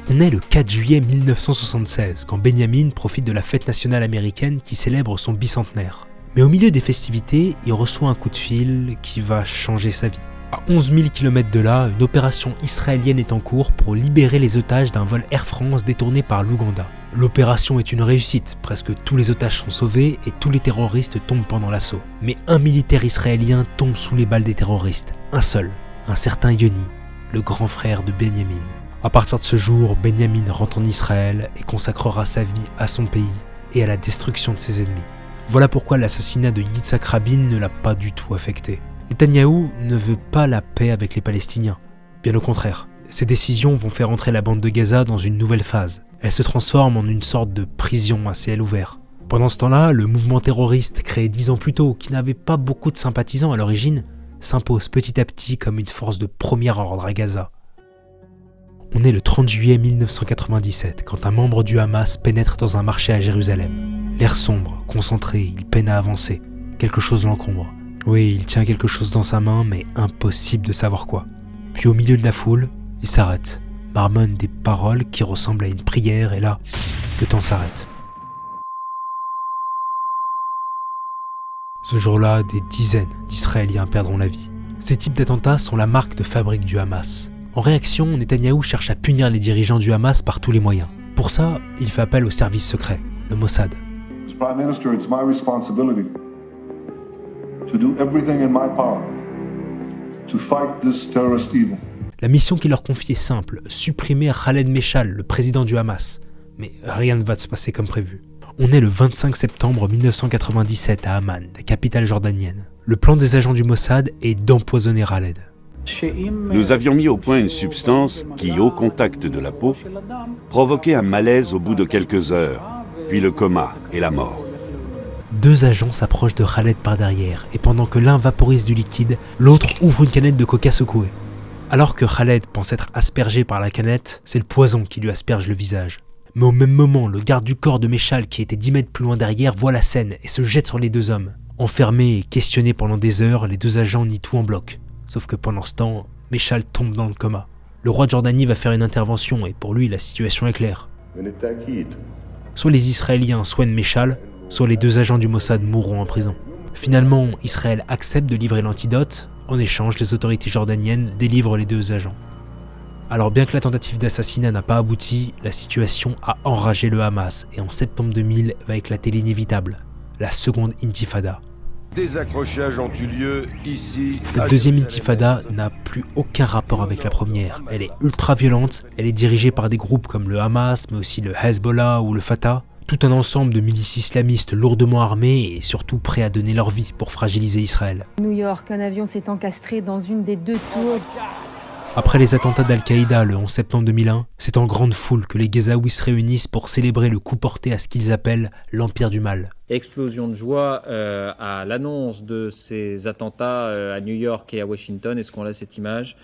On est le 4 juillet 1976, quand Benjamin profite de la fête nationale américaine qui célèbre son bicentenaire. Mais au milieu des festivités, il reçoit un coup de fil qui va changer sa vie. À 11 000 km de là, une opération israélienne est en cours pour libérer les otages d'un vol Air France détourné par l'Ouganda. L'opération est une réussite, presque tous les otages sont sauvés et tous les terroristes tombent pendant l'assaut. Mais un militaire israélien tombe sous les balles des terroristes, un seul, un certain Yoni, le grand frère de Benjamin. À partir de ce jour, Benjamin rentre en Israël et consacrera sa vie à son pays et à la destruction de ses ennemis. Voilà pourquoi l'assassinat de Yitzhak Rabin ne l'a pas du tout affecté. Netanyahou ne veut pas la paix avec les Palestiniens. Bien au contraire, ces décisions vont faire entrer la bande de Gaza dans une nouvelle phase. Elle se transforme en une sorte de prison à ciel ouvert. Pendant ce temps-là, le mouvement terroriste créé 10 ans plus tôt, qui n'avait pas beaucoup de sympathisants à l'origine, s'impose petit à petit comme une force de premier ordre à Gaza. On est le 30 juillet 1997, quand un membre du Hamas pénètre dans un marché à Jérusalem. L'air sombre, concentré, il peine à avancer. Quelque chose l'encombre. Oui, il tient quelque chose dans sa main, mais impossible de savoir quoi. Puis au milieu de la foule, Il s'arrête, marmonne des paroles qui ressemblent à une prière et là, le temps s'arrête. Ce jour-là, des dizaines d'Israéliens perdront la vie. Ces types d'attentats sont la marque de fabrique du Hamas. En réaction, Netanyahou cherche à punir les dirigeants du Hamas par tous les moyens. Pour ça, il fait appel au service secret, le Mossad. As Prime Minister, it's my responsibility to do everything in my power to fight this terrorist evil. La mission qu'il leur confie est simple, supprimer Khaled Meshal, le président du Hamas. Mais rien ne va se passer comme prévu. On est le 25 septembre 1997 à Amman, la capitale jordanienne. Le plan des agents du Mossad est d'empoisonner Khaled. Nous avions mis au point une substance qui, au contact de la peau, provoquait un malaise au bout de quelques heures, puis le coma et la mort. 2 agents s'approchent de Khaled par derrière, et pendant que l'un vaporise du liquide, l'autre ouvre une canette de coca secouée. Alors que Khaled pense être aspergé par la canette, c'est le poison qui lui asperge le visage. Mais au même moment, le garde du corps de Meshal, qui était 10 mètres plus loin derrière, voit la scène et se jette sur les 2 hommes. Enfermés et questionnés pendant des heures, les 2 agents nient tout en bloc. Sauf que pendant ce temps, Meshal tombe dans le coma. Le roi de Jordanie va faire une intervention et pour lui, la situation est claire. Soit les Israéliens soignent Meshal, soit les 2 agents du Mossad mourront en prison. Finalement, Israël accepte de livrer l'antidote. En échange, les autorités jordaniennes délivrent les 2 agents. Alors bien que la tentative d'assassinat n'a pas abouti, la situation a enragé le Hamas et en septembre 2000 va éclater l'inévitable, la seconde intifada. Des accrochages ont eu lieu ici. Cette deuxième intifada n'a plus aucun rapport avec la première. Elle est ultra violente, elle est dirigée par des groupes comme le Hamas, mais aussi le Hezbollah ou le Fatah. Tout un ensemble de milices islamistes lourdement armés et surtout prêts à donner leur vie pour fragiliser Israël. New York, un avion s'est encastré dans une des 2 tours. Après les attentats d'Al-Qaïda le 11 septembre 2001, c'est en grande foule que les Gazaouis se réunissent pour célébrer le coup porté à ce qu'ils appellent l'Empire du Mal. Explosion de joie à l'annonce de ces attentats à New York et à Washington. Est-ce qu'on a cette image ?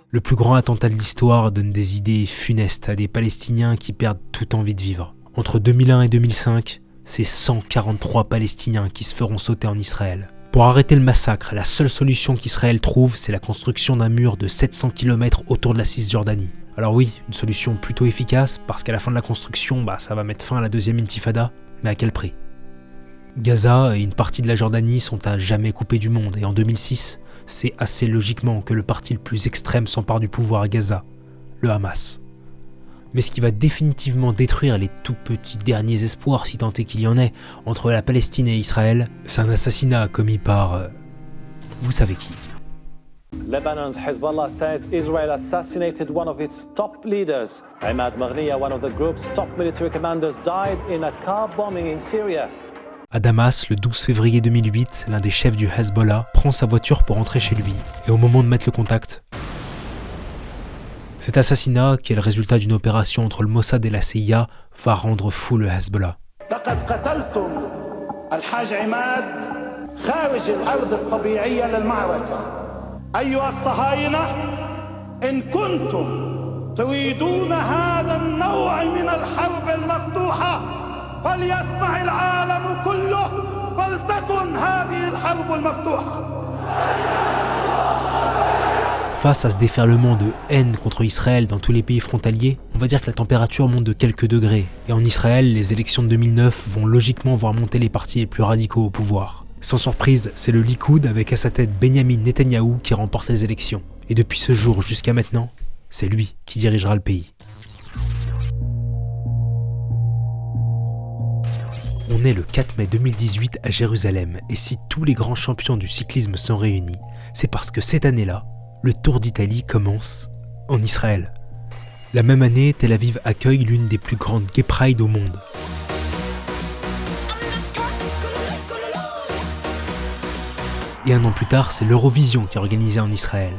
Le plus grand attentat de l'histoire donne des idées funestes à des Palestiniens qui perdent toute envie de vivre. Entre 2001 et 2005, c'est 143 Palestiniens qui se feront sauter en Israël. Pour arrêter le massacre, la seule solution qu'Israël trouve, c'est la construction d'un mur de 700 km autour de la Cisjordanie. Alors oui, une solution plutôt efficace, parce qu'à la fin de la construction, ça va mettre fin à la deuxième intifada, mais à quel prix ? Gaza et une partie de la Jordanie sont à jamais coupés du monde, et en 2006, c'est assez logiquement que le parti le plus extrême s'empare du pouvoir à Gaza, le Hamas. Mais ce qui va définitivement détruire les tout petits derniers espoirs, si tant est qu'il y en ait, entre la Palestine et Israël, c'est un assassinat commis par... vous savez qui. Lebanon's Hezbollah says Israel assassinated one of its top leaders. Ahmad Maghniya, one of the group's top military commanders, died in a car bombing in Syria. À Damas, le 12 février 2008, l'un des chefs du Hezbollah prend sa voiture pour rentrer chez lui. Et au moment de mettre le contact, cet assassinat, qui est le résultat d'une opération entre le Mossad et la CIA, va rendre fou le Hezbollah. Face à ce déferlement de haine contre Israël dans tous les pays frontaliers, on va dire que la température monte de quelques degrés. Et en Israël, les élections de 2009 vont logiquement voir monter les partis les plus radicaux au pouvoir. Sans surprise, c'est le Likoud avec à sa tête Benyamin Netanyahou qui remporte les élections. Et depuis ce jour jusqu'à maintenant, c'est lui qui dirigera le pays. On est le 4 mai 2018 à Jérusalem, et si tous les grands champions du cyclisme sont réunis, c'est parce que cette année-là, le Tour d'Italie commence en Israël. La même année, Tel Aviv accueille l'une des plus grandes Gay Pride au monde. Et un an plus tard, c'est l'Eurovision qui est organisée en Israël.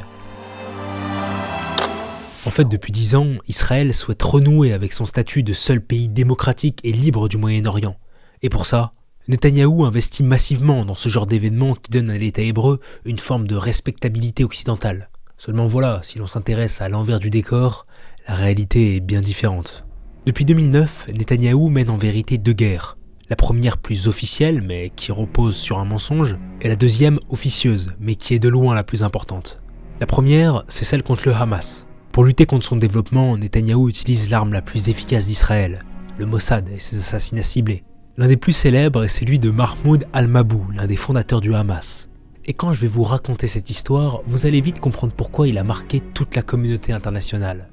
En fait, depuis 10 ans, Israël souhaite renouer avec son statut de seul pays démocratique et libre du Moyen-Orient. Et pour ça, Netanyahou investit massivement dans ce genre d'événement qui donne à l'État hébreu une forme de respectabilité occidentale. Seulement voilà, si l'on s'intéresse à l'envers du décor, la réalité est bien différente. Depuis 2009, Netanyahou mène en vérité 2 guerres. La première plus officielle, mais qui repose sur un mensonge, et la deuxième officieuse, mais qui est de loin la plus importante. La première, c'est celle contre le Hamas. Pour lutter contre son développement, Netanyahou utilise l'arme la plus efficace d'Israël, le Mossad et ses assassinats ciblés. L'un des plus célèbres est celui de Mahmoud al-Mabou, l'un des fondateurs du Hamas. Et quand je vais vous raconter cette histoire, vous allez vite comprendre pourquoi il a marqué toute la communauté internationale.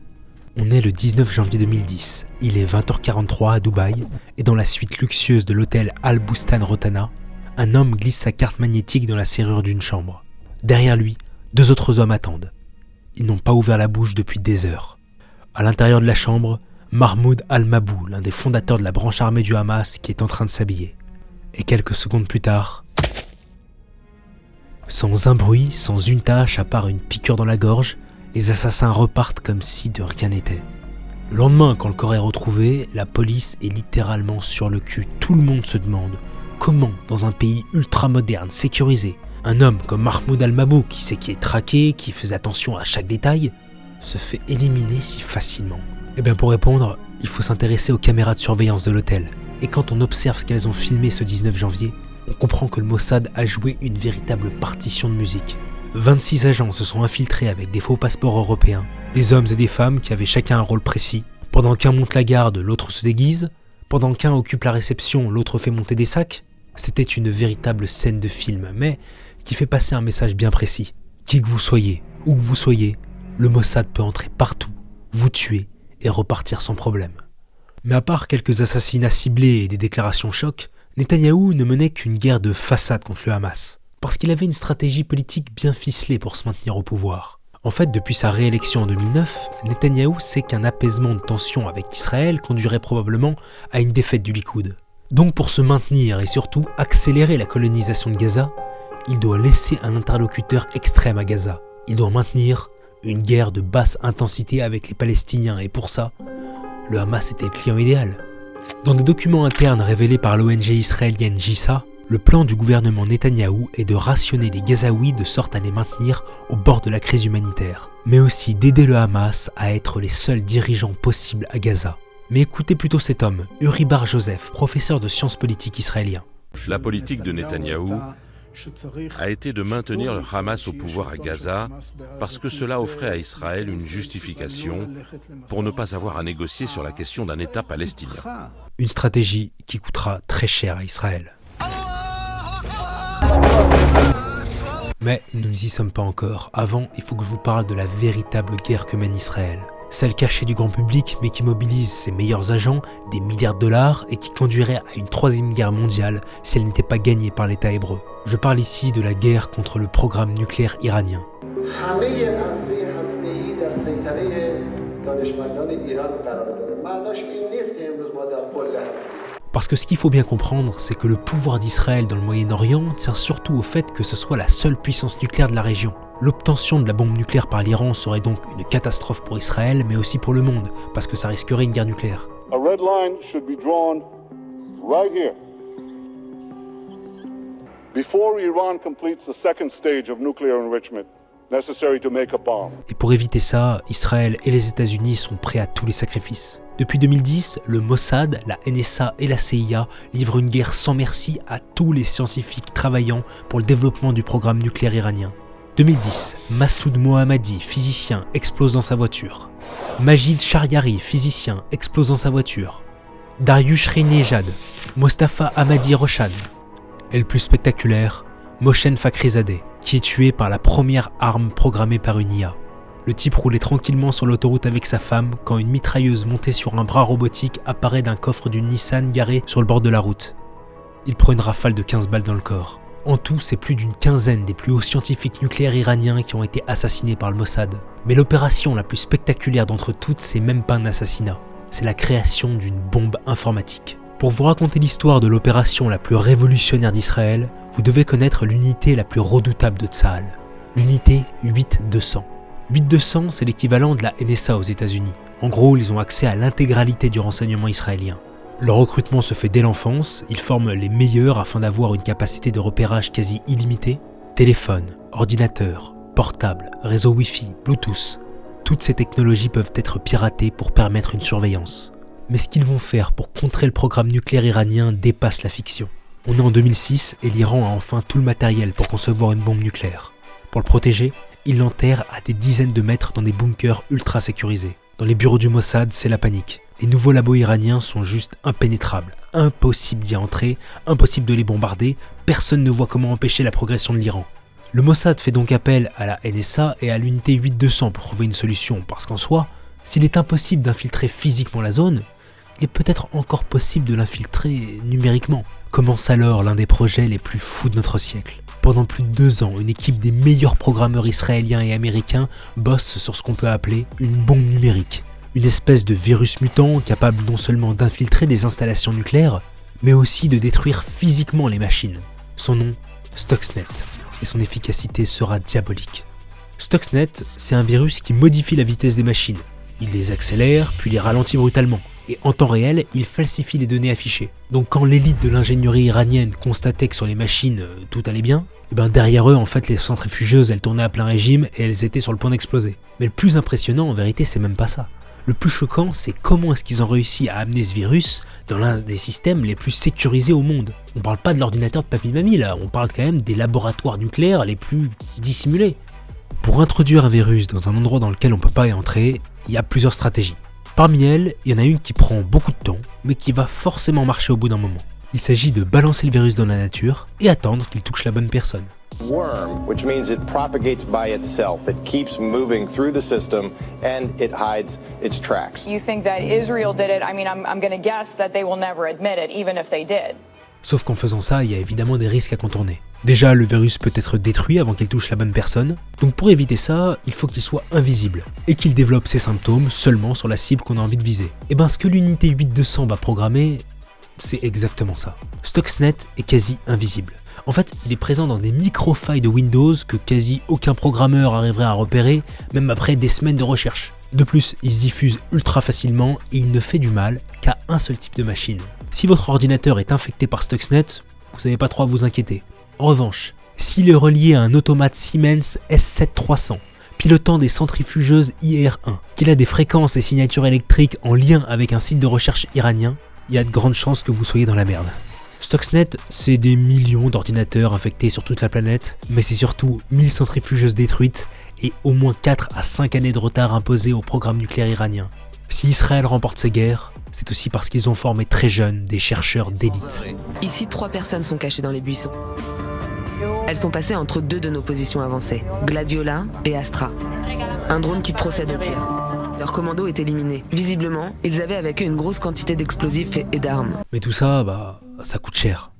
On est le 19 janvier 2010, il est 20h43 à Dubaï, et dans la suite luxueuse de l'hôtel Al-Bustan Rotana, un homme glisse sa carte magnétique dans la serrure d'une chambre. Derrière lui, 2 autres hommes attendent. Ils n'ont pas ouvert la bouche depuis des heures. À l'intérieur de la chambre, Mahmoud al-Mabou, l'un des fondateurs de la branche armée du Hamas, qui est en train de s'habiller. Et quelques secondes plus tard, sans un bruit, sans une tache à part une piqûre dans la gorge, les assassins repartent comme si de rien n'était. Le lendemain, quand le corps est retrouvé, la police est littéralement sur le cul. Tout le monde se demande comment, dans un pays ultra moderne, sécurisé, un homme comme Mahmoud al-Mabou, qui sait qu'il est traqué, qui faisait attention à chaque détail, se fait éliminer si facilement. Eh bien pour répondre, il faut s'intéresser aux caméras de surveillance de l'hôtel. Et quand on observe ce qu'elles ont filmé ce 19 janvier, on comprend que le Mossad a joué une véritable partition de musique. 26 agents se sont infiltrés avec des faux passeports européens, des hommes et des femmes qui avaient chacun un rôle précis. Pendant qu'un monte la garde, l'autre se déguise. Pendant qu'un occupe la réception, l'autre fait monter des sacs. C'était une véritable scène de film, mais qui fait passer un message bien précis. Qui que vous soyez, où que vous soyez, le Mossad peut entrer partout, vous tuer et repartir sans problème. Mais à part quelques assassinats ciblés et des déclarations chocs, Netanyahou ne menait qu'une guerre de façade contre le Hamas, parce qu'il avait une stratégie politique bien ficelée pour se maintenir au pouvoir. En fait, depuis sa réélection en 2009, Netanyahou sait qu'un apaisement de tension avec Israël conduirait probablement à une défaite du Likoud. Donc pour se maintenir et surtout accélérer la colonisation de Gaza, il doit laisser un interlocuteur extrême à Gaza. Il doit maintenir une guerre de basse intensité avec les Palestiniens, et pour ça, le Hamas était le client idéal. Dans des documents internes révélés par l'ONG israélienne JISA, le plan du gouvernement Netanyahou est de rationner les Gazaouis de sorte à les maintenir au bord de la crise humanitaire, mais aussi d'aider le Hamas à être les seuls dirigeants possibles à Gaza. Mais écoutez plutôt cet homme, Uri Bar Joseph, professeur de sciences politiques israélien. La politique de Netanyahou a été de maintenir le Hamas au pouvoir à Gaza parce que cela offrait à Israël une justification pour ne pas avoir à négocier sur la question d'un État palestinien. Une stratégie qui coûtera très cher à Israël. Mais nous n'y sommes pas encore. Avant, il faut que je vous parle de la véritable guerre que mène Israël. Celle cachée du grand public, mais qui mobilise ses meilleurs agents, des milliards de dollars, et qui conduirait à une 3e guerre mondiale si elle n'était pas gagnée par l'État hébreu. Je parle ici de la guerre contre le programme nucléaire iranien. Parce que ce qu'il faut bien comprendre, c'est que le pouvoir d'Israël dans le Moyen-Orient tient surtout au fait que ce soit la seule puissance nucléaire de la région. L'obtention de la bombe nucléaire par l'Iran serait donc une catastrophe pour Israël, mais aussi pour le monde, parce que ça risquerait une guerre nucléaire. A red line should be drawn right here. Before Iran completes the second stage of nuclear enrichment necessary to make a bomb. Et pour éviter ça, Israël et les États-Unis sont prêts à tous les sacrifices. Depuis 2010, le Mossad, la NSA et la CIA livrent une guerre sans merci à tous les scientifiques travaillant pour le développement du programme nucléaire iranien. 2010, Massoud Mohammadi, physicien, explose dans sa voiture. Majid Shariari, physicien, explose dans sa voiture. Dariush Reinejad, Mostafa Hamadi Roshan. Et le plus spectaculaire, Mohsen Fakhrizadeh, qui est tué par la première arme programmée par une IA. Le type roulait tranquillement sur l'autoroute avec sa femme quand une mitrailleuse montée sur un bras robotique apparaît d'un coffre d'une Nissan garée sur le bord de la route. Il prend une rafale de 15 balles dans le corps. En tout, c'est plus d'une quinzaine des plus hauts scientifiques nucléaires iraniens qui ont été assassinés par le Mossad. Mais l'opération la plus spectaculaire d'entre toutes, c'est même pas un assassinat. C'est la création d'une bombe informatique. Pour vous raconter l'histoire de l'opération la plus révolutionnaire d'Israël, vous devez connaître l'unité la plus redoutable de Tsahal, l'unité 8200. 8200, c'est l'équivalent de la NSA aux États-Unis. En gros, ils ont accès à l'intégralité du renseignement israélien. Leur recrutement se fait dès l'enfance, ils forment les meilleurs afin d'avoir une capacité de repérage quasi illimitée. Téléphone, ordinateur, portable, réseau Wi-Fi, Bluetooth, toutes ces technologies peuvent être piratées pour permettre une surveillance. Mais ce qu'ils vont faire pour contrer le programme nucléaire iranien dépasse la fiction. On est en 2006 et l'Iran a enfin tout le matériel pour concevoir une bombe nucléaire. Pour le protéger, ils l'enterrent à des dizaines de mètres dans des bunkers ultra sécurisés. Dans les bureaux du Mossad, c'est la panique. Les nouveaux labos iraniens sont juste impénétrables. Impossible d'y entrer, impossible de les bombarder, personne ne voit comment empêcher la progression de l'Iran. Le Mossad fait donc appel à la NSA et à l'unité 8200 pour trouver une solution, parce qu'en soi, s'il est impossible d'infiltrer physiquement la zone, il est peut-être encore possible de l'infiltrer numériquement. Commence alors l'un des projets les plus fous de notre siècle. Pendant plus de 2 ans, une équipe des meilleurs programmeurs israéliens et américains bosse sur ce qu'on peut appeler une bombe numérique. Une espèce de virus mutant capable non seulement d'infiltrer des installations nucléaires, mais aussi de détruire physiquement les machines. Son nom, Stuxnet, et son efficacité sera diabolique. Stuxnet, c'est un virus qui modifie la vitesse des machines. Il les accélère, puis les ralentit brutalement. Et en temps réel, il falsifie les données affichées. Donc quand l'élite de l'ingénierie iranienne constatait que sur les machines, tout allait bien, et derrière eux, en fait, les centrifugeuses, elles tournaient à plein régime et elles étaient sur le point d'exploser. Mais le plus impressionnant, en vérité, c'est même pas ça. Le plus choquant, c'est comment est-ce qu'ils ont réussi à amener ce virus dans l'un des systèmes les plus sécurisés au monde. On parle pas de l'ordinateur de papy-mamie là, on parle quand même des laboratoires nucléaires les plus dissimulés. Pour introduire un virus dans un endroit dans lequel on peut pas y entrer, il y a plusieurs stratégies. Parmi elles, il y en a une qui prend beaucoup de temps, mais qui va forcément marcher au bout d'un moment. Il s'agit de balancer le virus dans la nature et attendre qu'il touche la bonne personne. Worm, which means it propagates by itself. It keeps moving through the system and it hides its tracks. You think that Israel did it? I mean, I'm going to guess that they will never admit it, even if they did. Sauf qu'en faisant ça, il y a évidemment des risques à contourner. Déjà, le virus peut être détruit avant qu'il touche la bonne personne, donc pour éviter ça, il faut qu'il soit invisible, et qu'il développe ses symptômes seulement sur la cible qu'on a envie de viser. Et ce que l'unité 8200 va programmer, c'est exactement ça. Stuxnet est quasi invisible. En fait, il est présent dans des micro-failles de Windows que quasi aucun programmeur arriverait à repérer, même après des semaines de recherche. De plus, il se diffuse ultra facilement et il ne fait du mal qu'à un seul type de machine. Si votre ordinateur est infecté par Stuxnet, vous n'avez pas trop à vous inquiéter. En revanche, s'il est relié à un automate Siemens S7300, pilotant des centrifugeuses IR1, qu'il a des fréquences et signatures électriques en lien avec un site de recherche iranien, il y a de grandes chances que vous soyez dans la merde. Stuxnet, c'est des millions d'ordinateurs infectés sur toute la planète, mais c'est surtout 1000 centrifugeuses détruites et au moins 4 à 5 années de retard imposés au programme nucléaire iranien. Si Israël remporte ces guerres, c'est aussi parce qu'ils ont formé très jeunes des chercheurs d'élite. Ici, 3 personnes sont cachées dans les buissons. Elles sont passées entre 2 de nos positions avancées, Gladiola et Astra. Un drone qui procède au tir. Leur commando est éliminé. Visiblement, ils avaient avec eux une grosse quantité d'explosifs et d'armes. Mais tout ça, ça coûte cher.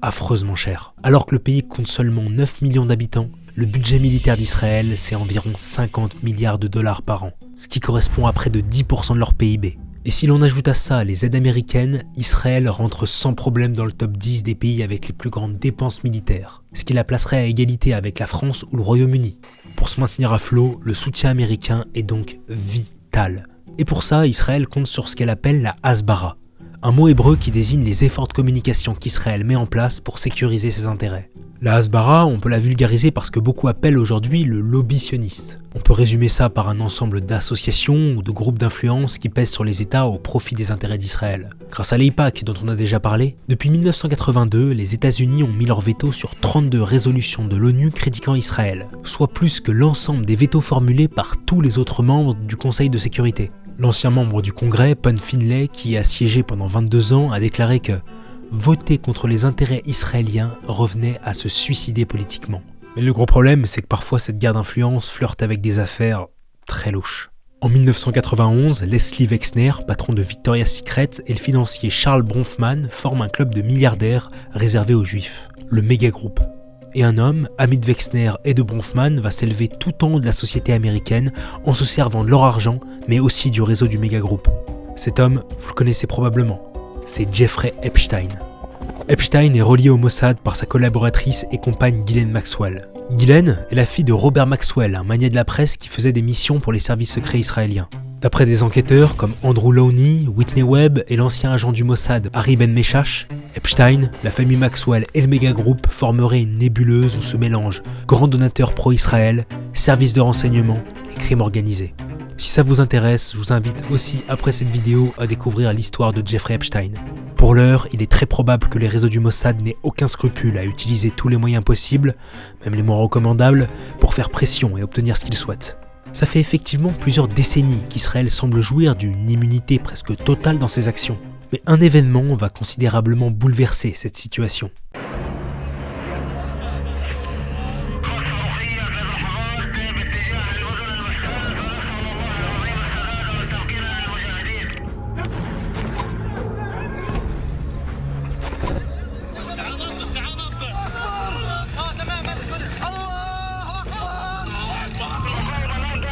Affreusement cher. Alors que le pays compte seulement 9 millions d'habitants, le budget militaire d'Israël, c'est environ 50 milliards de dollars par an, ce qui correspond à près de 10% de leur PIB. Et si l'on ajoute à ça les aides américaines, Israël rentre sans problème dans le top 10 des pays avec les plus grandes dépenses militaires, ce qui la placerait à égalité avec la France ou le Royaume-Uni. Pour se maintenir à flot, le soutien américain est donc vital. Et pour ça, Israël compte sur ce qu'elle appelle la Hasbara, un mot hébreu qui désigne les efforts de communication qu'Israël met en place pour sécuriser ses intérêts. La Hasbara, on peut la vulgariser par ce que beaucoup appellent aujourd'hui le lobby sioniste. On peut résumer ça par un ensemble d'associations ou de groupes d'influence qui pèsent sur les États au profit des intérêts d'Israël. Grâce à l'AIPAC dont on a déjà parlé, depuis 1982, les États-Unis ont mis leur veto sur 32 résolutions de l'ONU critiquant Israël, soit plus que l'ensemble des vétos formulés par tous les autres membres du Conseil de sécurité. L'ancien membre du Congrès, Pon Finlay, qui a siégé pendant 22 ans, a déclaré que voter contre les intérêts israéliens revenait à se suicider politiquement. Mais le gros problème, c'est que parfois cette guerre d'influence flirte avec des affaires très louches. En 1991, Leslie Wexner, patron de Victoria's Secret, et le financier Charles Bronfman forment un club de milliardaires réservé aux juifs, le Méga Group. Et un homme, ami de Wexner et de Bronfman, va s'élever tout en haut de la société américaine en se servant de leur argent, mais aussi du réseau du Méga Group. Cet homme, vous le connaissez probablement, c'est Jeffrey Epstein. Epstein est relié au Mossad par sa collaboratrice et compagne Ghislaine Maxwell. Ghislaine est la fille de Robert Maxwell, un magnat de la presse qui faisait des missions pour les services secrets israéliens. D'après des enquêteurs comme Andrew Lowney, Whitney Webb et l'ancien agent du Mossad Harry Ben Meshash, Epstein, la famille Maxwell et le Méga Group formeraient une nébuleuse où se mélangent grands donateurs pro-Israël, services de renseignement et crimes organisés. Si ça vous intéresse, je vous invite aussi après cette vidéo à découvrir l'histoire de Jeffrey Epstein. Pour l'heure, il est très probable que les réseaux du Mossad n'aient aucun scrupule à utiliser tous les moyens possibles, même les moins recommandables, pour faire pression et obtenir ce qu'ils souhaitent. Ça fait effectivement plusieurs décennies qu'Israël semble jouir d'une immunité presque totale dans ses actions. Mais un événement va considérablement bouleverser cette situation.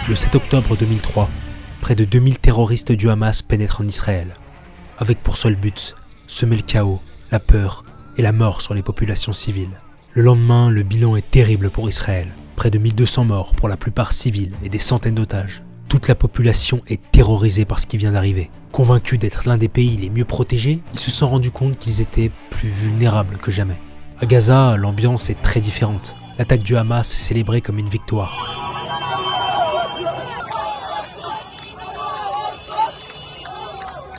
Le 7 octobre 2003, près de 2000 terroristes du Hamas pénètrent en Israël, avec pour seul but, semer le chaos, la peur et la mort sur les populations civiles. Le lendemain, le bilan est terrible pour Israël. Près de 1200 morts, pour la plupart civils, et des centaines d'otages. Toute la population est terrorisée par ce qui vient d'arriver. Convaincus d'être l'un des pays les mieux protégés, ils se sont rendus compte qu'ils étaient plus vulnérables que jamais. À Gaza, l'ambiance est très différente. L'attaque du Hamas est célébrée comme une victoire.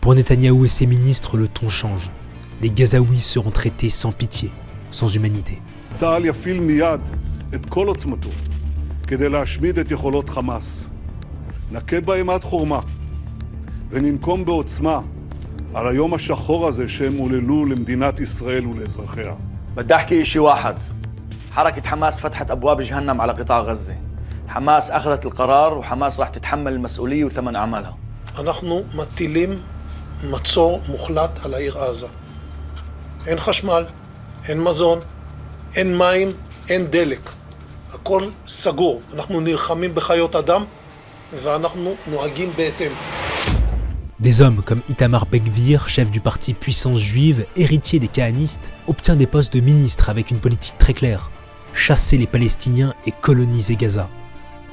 Pour Netanyahou et ses ministres, le ton change. Les Gazaouis seront traités sans pitié, sans humanité. צה"ל יפעיל מיד את כל עוצמתו כדי להשמיד את יכולות חמאס. נכה בהם עד חורמה וננקום בעוצמה על היום השחור הזה שהם עוללו למדינת ישראל ולאזרחיה. بدي احكي شيء واحد. حركة حماس فتحت أبواب جهنم على قطاع غزة. حماس أخذت القرار وحماس راح تتحمل المسؤولية وثمن أعمالها. אנחנו מטילים מצור מוחלט על העיר עזה. אין חשמל, אין מזון, אין מים, אין דלק. הכל סגור. אנחנו נלחמים בחיות אדם ואנחנו נוהגים בהתאם. Des hommes comme Itamar Ben-Gvir, chef du parti Puissance Juive, héritier des kahanistes, obtient des postes de ministre avec une politique très claire. Chasser les Palestiniens et coloniser Gaza.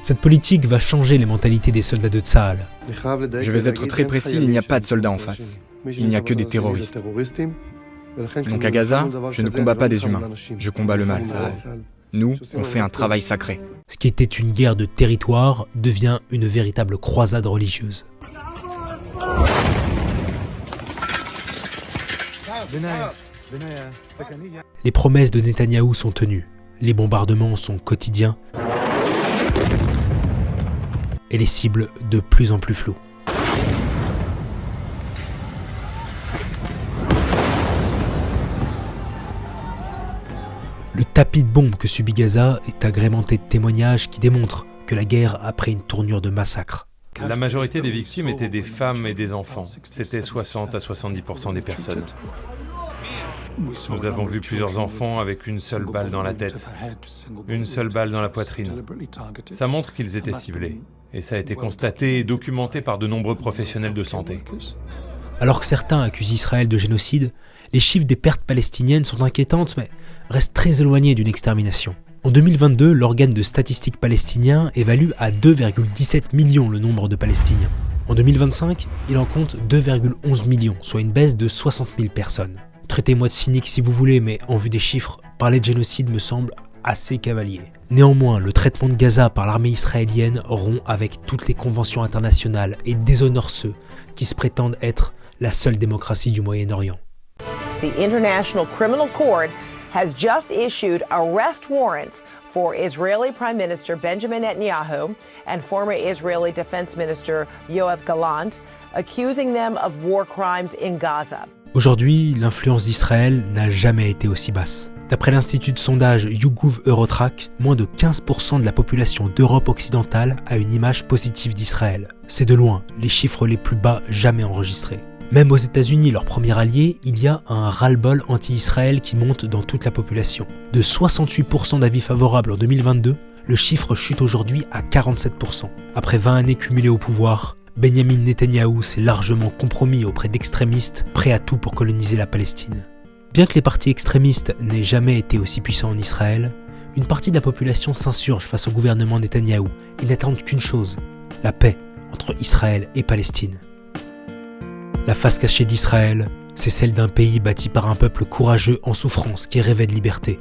Cette politique va changer les mentalités des soldats de Tsahal. Je vais être très précis, il n'y a pas de soldats en face. Il n'y a que des terroristes. Donc à Gaza, je ne combats pas des humains, je combats le mal. Nous, on fait un travail sacré. Ce qui était une guerre de territoire devient une véritable croisade religieuse. Les promesses de Netanyahou sont tenues. Les bombardements sont quotidiens. Et les cibles de plus en plus floues. Le tapis de bombes que subit Gaza est agrémenté de témoignages qui démontrent que la guerre a pris une tournure de massacre. La majorité des victimes étaient des femmes et des enfants. C'était 60 à 70% des personnes. Nous avons vu plusieurs enfants avec une seule balle dans la tête, une seule balle dans la poitrine. Ça montre qu'ils étaient ciblés. Et ça a été constaté et documenté par de nombreux professionnels de santé. Alors que certains accusent Israël de génocide, les chiffres des pertes palestiniennes sont inquiétantes mais restent très éloignés d'une extermination. En 2022, l'organe de statistique palestinien évalue à 2,17 millions le nombre de Palestiniens. En 2025, il en compte 2,11 millions, soit une baisse de 60 000 personnes. Traitez-moi de cynique si vous voulez, mais en vue des chiffres, parler de génocide me semble assez cavalier. Néanmoins, le traitement de Gaza par l'armée israélienne rompt avec toutes les conventions internationales et déshonore ceux qui se prétendent être la seule démocratie du Moyen-Orient. The International Criminal Court has just issued arrest warrants for Israeli Prime Minister Benjamin Netanyahu and former Israeli Defense Minister Yoav Gallant, accusing them of war crimes in Gaza. Aujourd'hui, l'influence d'Israël n'a jamais été aussi basse. D'après l'institut de sondage YouGov Eurotrack, moins de 15% de la population d'Europe occidentale a une image positive d'Israël. C'est de loin les chiffres les plus bas jamais enregistrés. Même aux États-Unis, leur premier allié, il y a un ras-le-bol anti-Israël qui monte dans toute la population. De 68% d'avis favorables en 2022, le chiffre chute aujourd'hui à 47%. Après 20 années cumulées au pouvoir, Benjamin Netanyahou s'est largement compromis auprès d'extrémistes prêts à tout pour coloniser la Palestine. Bien que les partis extrémistes n'aient jamais été aussi puissants en Israël, une partie de la population s'insurge face au gouvernement Netanyahou et n'attendent qu'une chose, la paix entre Israël et Palestine. La face cachée d'Israël, c'est celle d'un pays bâti par un peuple courageux en souffrance qui rêvait de liberté,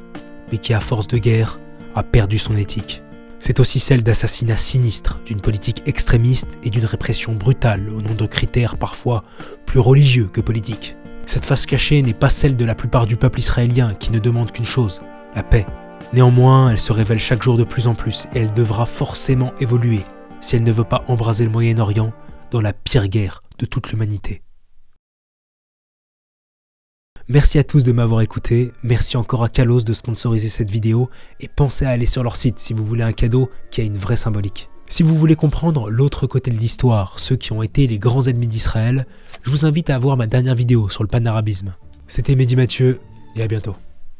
mais qui à force de guerre a perdu son éthique. C'est aussi celle d'assassinats sinistres, d'une politique extrémiste et d'une répression brutale au nom de critères parfois plus religieux que politiques. Cette face cachée n'est pas celle de la plupart du peuple israélien qui ne demande qu'une chose, la paix. Néanmoins, elle se révèle chaque jour de plus en plus et elle devra forcément évoluer si elle ne veut pas embraser le Moyen-Orient dans la pire guerre de toute l'humanité. Merci à tous de m'avoir écouté, merci encore à Kalos de sponsoriser cette vidéo et pensez à aller sur leur site si vous voulez un cadeau qui a une vraie symbolique. Si vous voulez comprendre l'autre côté de l'histoire, ceux qui ont été les grands ennemis d'Israël, je vous invite à voir ma dernière vidéo sur le panarabisme. C'était Mehdi Mathieu et à bientôt.